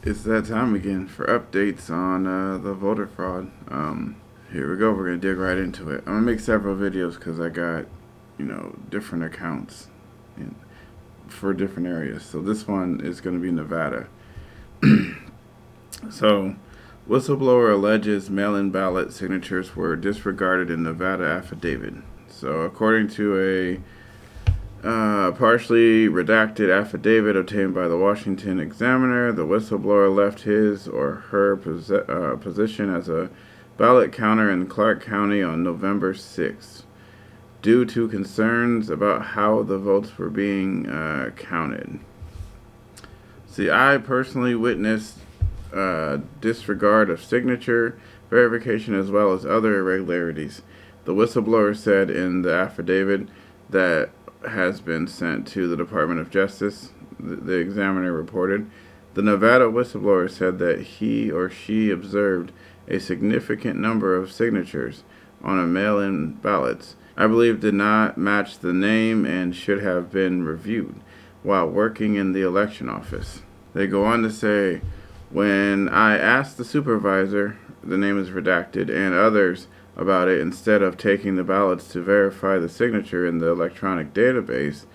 It's that time again for updates on the voter fraud. Here we go. We're going to dig right into it. I'm going to make several videos because I got, different accounts in, for different areas. So this one is going to be Nevada. So, whistleblower alleges mail-in ballot signatures were disregarded in Nevada affidavit. So, according to a partially redacted affidavit obtained by the Washington Examiner, the whistleblower left his or her position as a ballot counter in Clark County on November 6th due to concerns about how the votes were being counted. See, I personally witnessed disregard of signature verification as well as other irregularities. The whistleblower said in the affidavit that has been sent to the Department of Justice, the Examiner reported. The Nevada whistleblower said that he or she observed a significant number of signatures on a mail-in ballots I believe did not match the name and should have been reviewed while working in the election office. They go on to say, when I asked the supervisor, the name is redacted, and others about it instead of taking the ballots to verify the signature in the electronic database,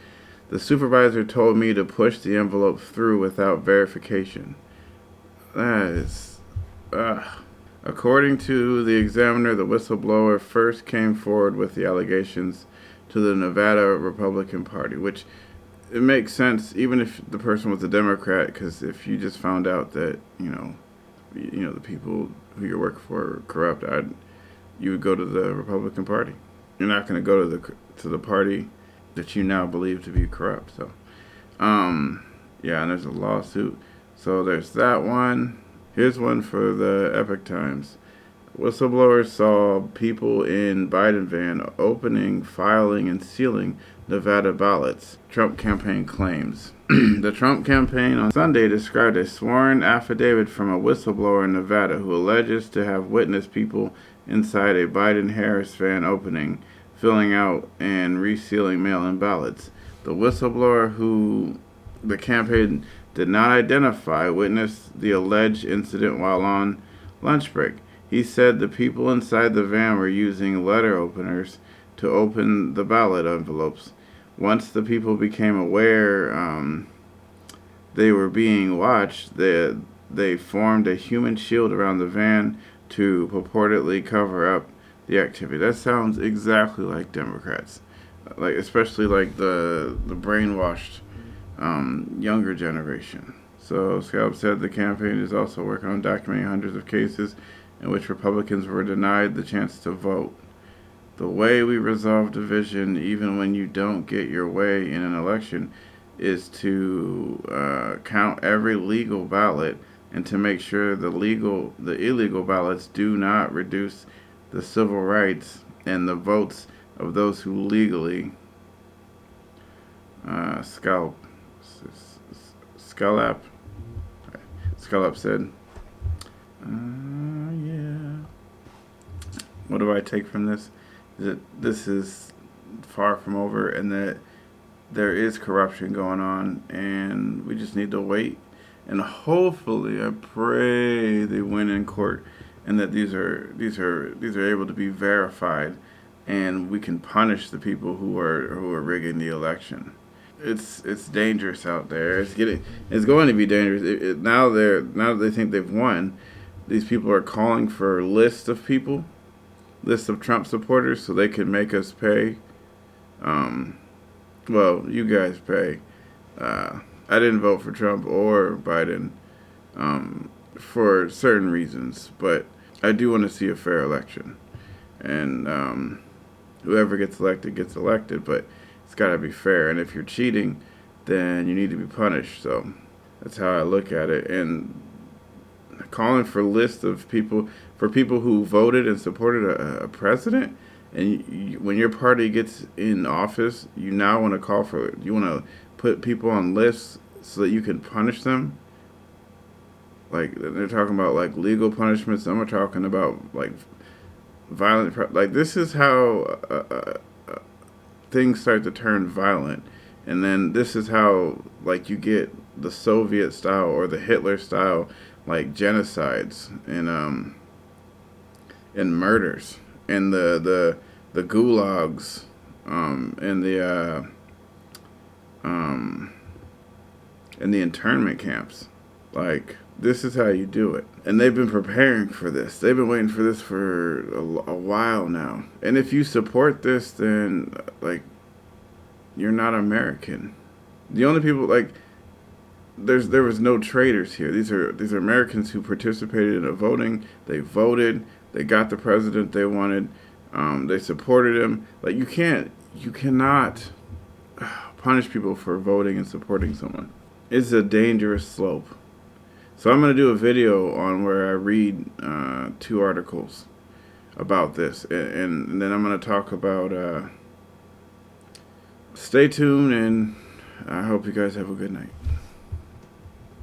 the supervisor told me to push the envelope through without verification. That is... According to the Examiner, the whistleblower first came forward with the allegations to the Nevada Republican Party, which it makes sense even if the person was a Democrat, because if you just found out that, the people who you're working for are corrupt, you would go to the Republican Party. You're not going to go to the party that you now believe to be corrupt. So, yeah, and there's a lawsuit. So there's that one. Here's one for the Epic Times. Whistleblowers saw people in Biden van opening, filing, and sealing Nevada ballots, Trump campaign claims. The Trump campaign on Sunday described a sworn affidavit from a whistleblower in Nevada who alleges to have witnessed people inside a Biden-Harris van opening, filling out, and resealing mail-in ballots. The whistleblower, who the campaign did not identify, witnessed the alleged incident while on lunch break. He said the people inside the van were using letter openers to open the ballot envelopes. Once the people became aware they were being watched, they formed a human shield around the van to purportedly cover up the activity. That sounds exactly like Democrats, especially like the brainwashed younger generation. So Scalp said the campaign is also working on documenting hundreds of cases in which Republicans were denied the chance to vote. The way we resolve division, even when you don't get your way in an election, is to count every legal ballot and to make sure the illegal ballots do not reduce the civil rights and the votes of those who legally scalp. Scalp said, yeah. What do I take from this? That this is far from over and that there is corruption going on and we just need to wait. And hopefully, I pray they win in court and that these are able to be verified and we can punish the people who are rigging the election. It's dangerous out there. It's going to be dangerous. Now that they think they've won, these people are calling for lists of Trump supporters, so they can make us pay. Well, you guys pay. I didn't vote for Trump or Biden for certain reasons, but I do want to see a fair election, and whoever gets elected, but it's got to be fair. And if you're cheating, then you need to be punished. So that's how I look at it. And calling for lists of people who voted and supported a president, and when your party gets in office, you now want to you want to put people on lists so that you can punish them. Like they're talking about like legal punishments. Some are talking about like violent. Like this is how things start to turn violent, and then this is how like you get the Soviet style or the Hitler style, like genocides and murders and the gulags, and the internment camps. Like, this is how you do it. And they've been preparing for this. They've been waiting for this for a while now. And if you support this, then, like, you're not American. The only people, like, there was no traitors here. These are Americans who participated in the voting. They voted. They got the president they wanted. They supported him. Like, you cannot punish people for voting and supporting someone. It's a dangerous slope. So I'm going to do a video on where I read 2 articles about this, and then I'm going to talk about. Stay tuned, and I hope you guys have a good night.